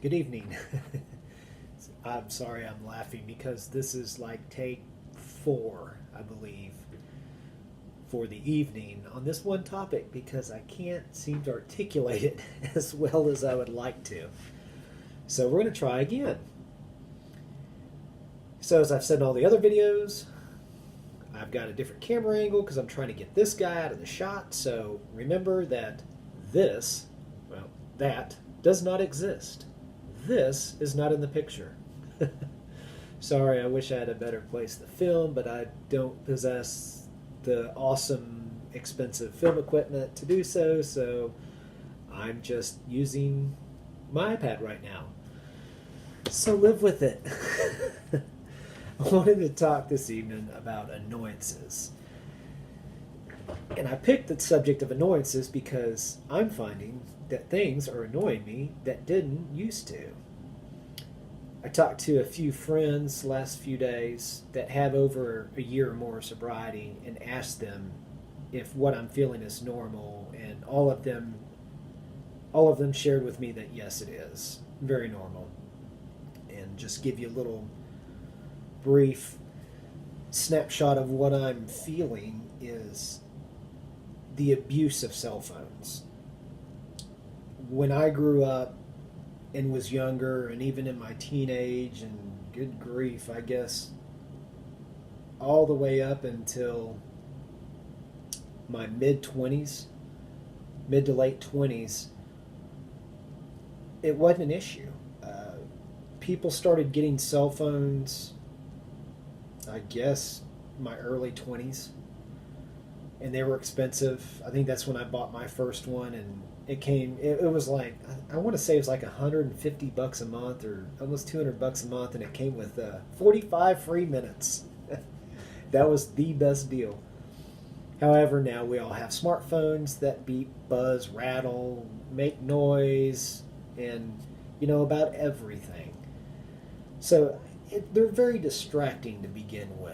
Good evening. I'm sorry I'm laughing because this is like take 4, I believe, for the evening on this one topic because I can't seem to articulate it as well as I would like to. So we're going to try again. So, as I've said in all the other videos, I've got a different camera angle because I'm trying to get this guy out of the shot. So, remember that this, well, that does not exist. This is not in the picture. Sorry, I wish I had a better place to film, but I don't possess the awesome, expensive film equipment to do so, so I'm just using my iPad right now. So live with it. I wanted to talk this evening about annoyances. And I picked the subject of annoyances because I'm finding that things are annoying me that didn't used to. I talked to a few friends last few days that have over a year or more of sobriety and asked them if what I'm feeling is normal, and all of them shared with me that yes, it is very normal. And just give you a little brief snapshot of what I'm feeling is the abuse of cell phones. When I grew up and was younger, and even in my teenage, and good grief, I guess, all the way up until my mid to late 20s, it wasn't an issue. People started getting cell phones, I guess, my early 20s, and they were expensive. I think that's when I bought my first one, and it was like, I want to say it was like $150 a month or almost $200 a month, and it came with 45 free minutes. That was the best deal. However, now we all have smartphones that beep, buzz, rattle, make noise, and about everything. So they're very distracting to begin with.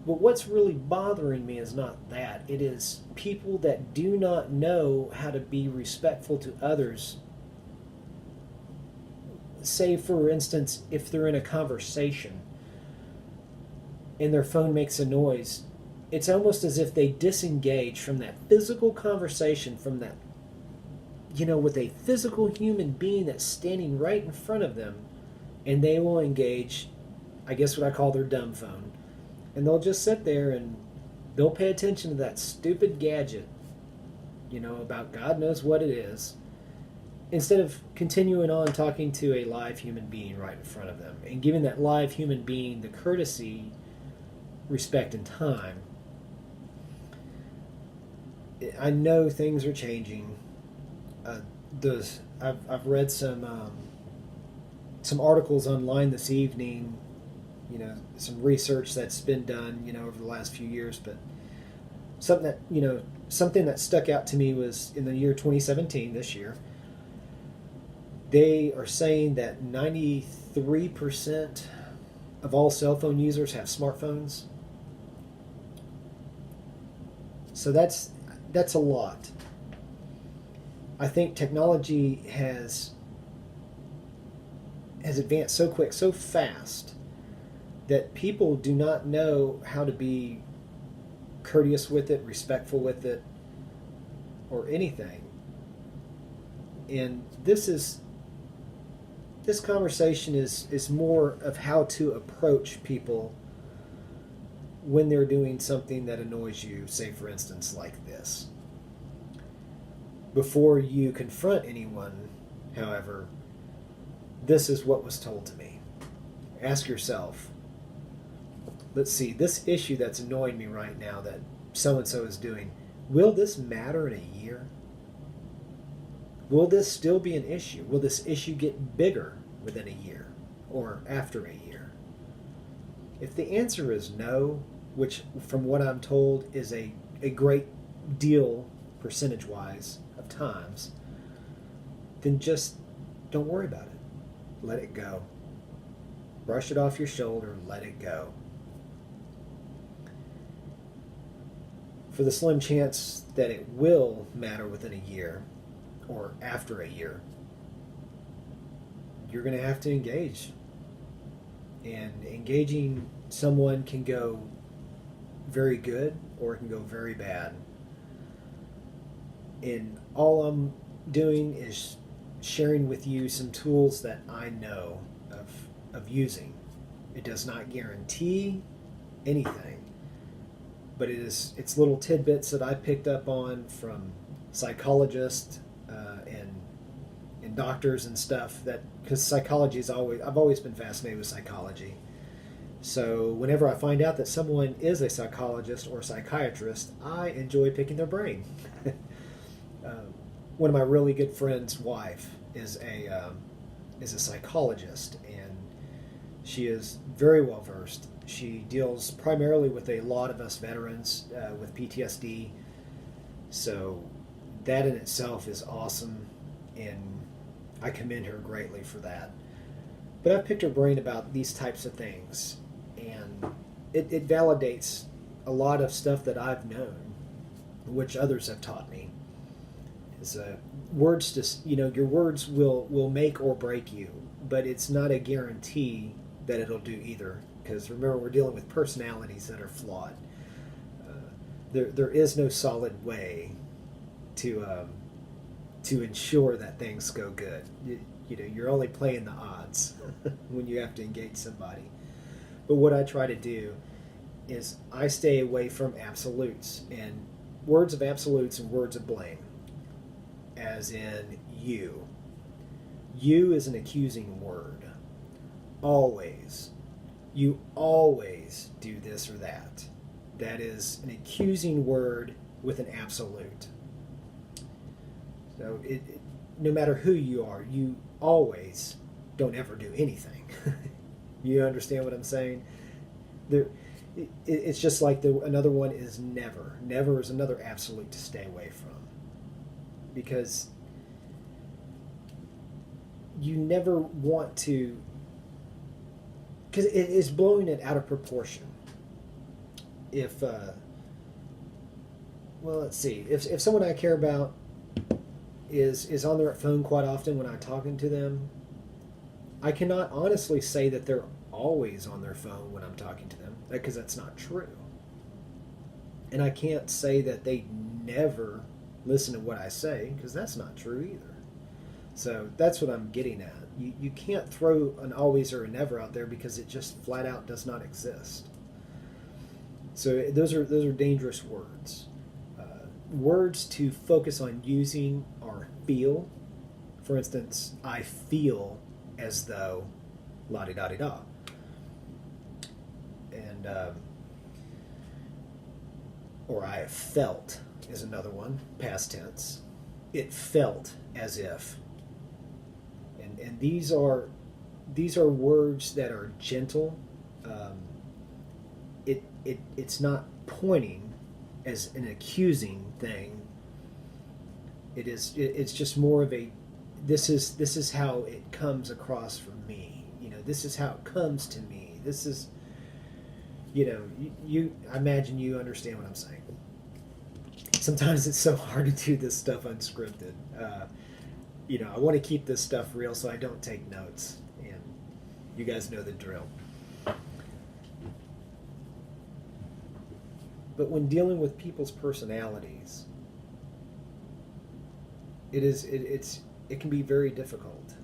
But what's really bothering me is not that. It is people that do not know how to be respectful to others. Say, for instance, if they're in a conversation and their phone makes a noise, it's almost as if they disengage from that physical conversation, from that, with a physical human being that's standing right in front of them, and they will engage, I guess what I call their dumb phone. And they'll just sit there and they'll pay attention to that stupid gadget, about God knows what it is, instead of continuing on talking to a live human being right in front of them and giving that live human being the courtesy, respect, and time. I know things are changing. I've read some articles online this evening, some research that's been done, over the last few years. But something that stuck out to me was in the year 2017, this year, they are saying that 93% of all cell phone users have smartphones. So that's a lot. I think technology has advanced so quick, so fast, that people do not know how to be courteous with it, respectful with it, or anything. And this conversation is more of how to approach people when they're doing something that annoys you, say for instance like this. Before you confront anyone, however, this is what was told to me. Ask yourself, let's see, this issue that's annoying me right now that so-and-so is doing, will this matter in a year? Will this still be an issue? Will this issue get bigger within a year or after a year? If the answer is no, which from what I'm told is a great deal percentage-wise of times, then just don't worry about it. Let it go. Brush it off your shoulder, let it go. For the slim chance that it will matter within a year or after a year, you're going to have to engage. And engaging someone can go very good or it can go very bad. And all I'm doing is sharing with you some tools that I know of using. It does not guarantee anything, but it's little tidbits that I picked up on from psychologists and doctors and stuff, that because psychology is I've always been fascinated with psychology. So whenever I find out that someone is a psychologist or a psychiatrist, I enjoy picking their brain. One of my really good friends' wife is a psychologist, and she is very well versed. She deals primarily with a lot of us veterans with PTSD, so that in itself is awesome, and I commend her greatly for that. But I've picked her brain about these types of things, and it validates a lot of stuff that I've known, which others have taught me. Is words just, your words will make or break you, but it's not a guarantee that it'll do either. Because remember, we're dealing with personalities that are flawed. There is no solid way to ensure that things go good. You're only playing the odds when you have to engage somebody. But what I try to do is I stay away from absolutes and words of absolutes and words of blame. As in you. You is an accusing word. Always. You always do this or that. That is an accusing word with an absolute. So no matter who you are, you always don't ever do anything. You understand what I'm saying? It's just like another one is never. Never is another absolute to stay away from. Because you never want to, because it is blowing it out of proportion. If let's see, if someone I care about is on their phone quite often when I'm talking to them, I cannot honestly say that they're always on their phone when I'm talking to them, because that's not true. And I can't say that they never listen to what I say, because that's not true either. So that's what I'm getting at. You can't throw an always or a never out there, because it just flat out does not exist. So those are dangerous words. Words to focus on using are feel. For instance, I feel as though la-di-da-di-da. And or I have felt is another one, past tense. It felt as if. And these are words that are gentle. It's not pointing as an accusing thing. It's just more of a this is how it comes across from me. This is how it comes to me. This is you I imagine you understand what I'm saying. Sometimes it's so hard to do this stuff unscripted. I want to keep this stuff real, so I don't take notes, and you guys know the drill. But when dealing with people's personalities, it can be very difficult.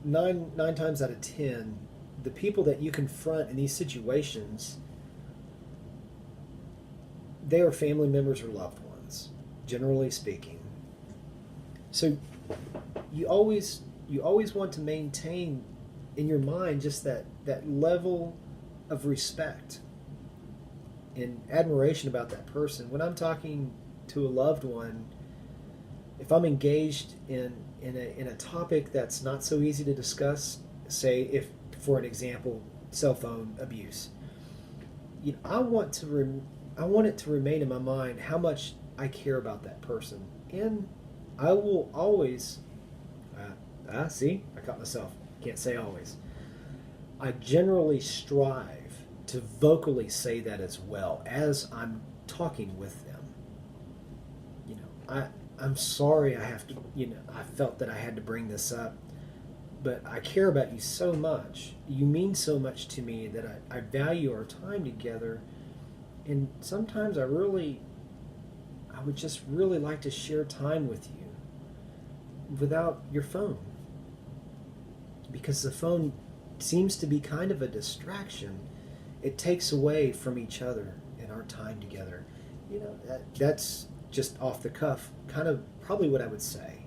Nine times out of 10, the people that you confront in these situations, they are family members or loved ones, generally speaking. So you always want to maintain in your mind just that level of respect and admiration about that person. When I'm talking to a loved one, if I'm engaged in a topic that's not so easy to discuss, say if, for an example, cell phone abuse, I want it to remain in my mind how much I care about that person, and I will always. See, I caught myself. Can't say always. I generally strive to vocally say that as well as I'm talking with them. I'm sorry I have to, I felt that I had to bring this up. but I care about you so much. You mean so much to me that I value our time together. And sometimes I would just really like to share time with you without your phone. Because the phone seems to be kind of a distraction. It takes away from each other and our time together. That's just off the cuff, kind of probably what I would say.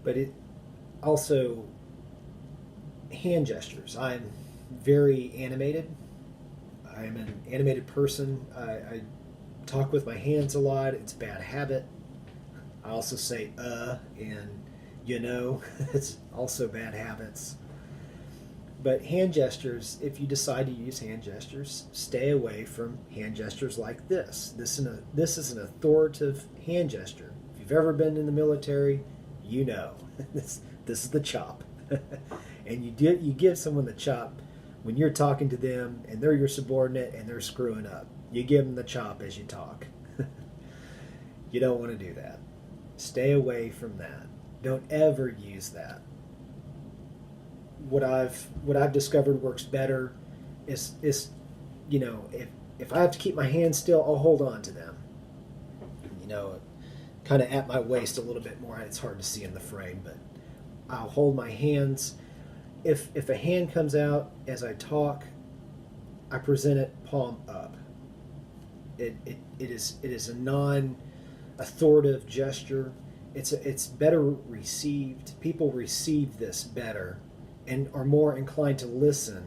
But it also, hand gestures. I'm very animated. I am an animated person. I talk with my hands a lot. It's a bad habit. I also say and it's also bad habits. But hand gestures, if you decide to use hand gestures, stay away from hand gestures like this. This is an authoritative hand gesture. If you've ever been in the military, you know. This is the chop. And you give someone the chop when you're talking to them and they're your subordinate and they're screwing up. You give them the chop as you talk. You don't want to do that. Stay away from that. Don't ever use that. What I've discovered works better is if I have to keep my hands still, I'll hold on to them. Kind of at my waist a little bit more. It's hard to see in the frame, but I'll hold my hands. If a hand comes out as I talk, I present it palm up. It is a non-authoritative gesture. It's better received. People receive this better and are more inclined to listen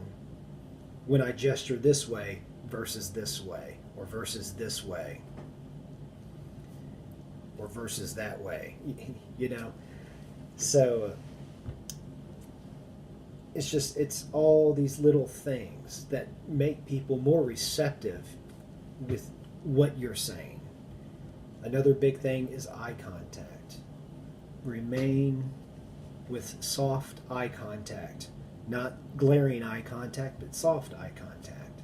when I gesture this way versus this way, or versus this way, or versus that way. So it's all these little things that make people more receptive with what you're saying. Another big thing is eye contact. Remain with soft eye contact. Not glaring eye contact, but soft eye contact.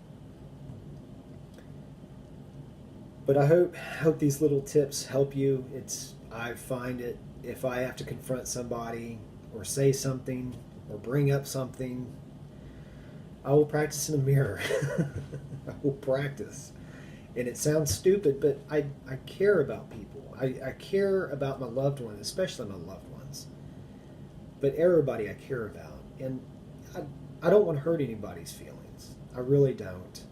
But I hope these little tips help you. I find it, if I have to confront somebody or say something or bring up something, I will practice in a mirror. I will practice. And it sounds stupid, but I care about people. I care about my loved ones, especially my loved ones. But everybody I care about. And I don't want to hurt anybody's feelings. I really don't.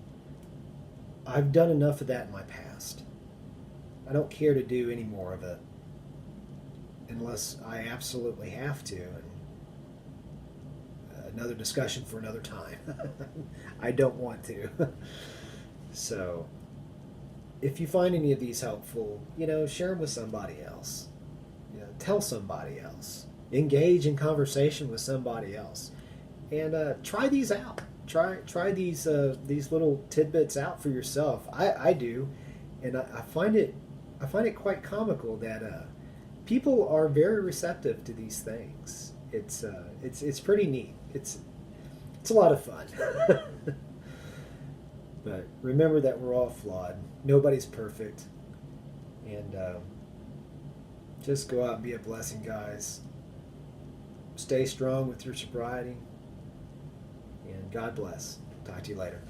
I've done enough of that in my past. I don't care to do any more of it unless I absolutely have to. And another discussion for another time. I don't want to. So, if you find any of these helpful, share them with somebody else. Tell somebody else. Engage in conversation with somebody else. And try these out. Try these little tidbits out for yourself. I do, and I find it quite comical that people are very receptive to these things. It's pretty neat. It's a lot of fun. But remember that we're all flawed. Nobody's perfect, and just go out and be a blessing, guys. Stay strong with your sobriety. And God bless. Talk to you later.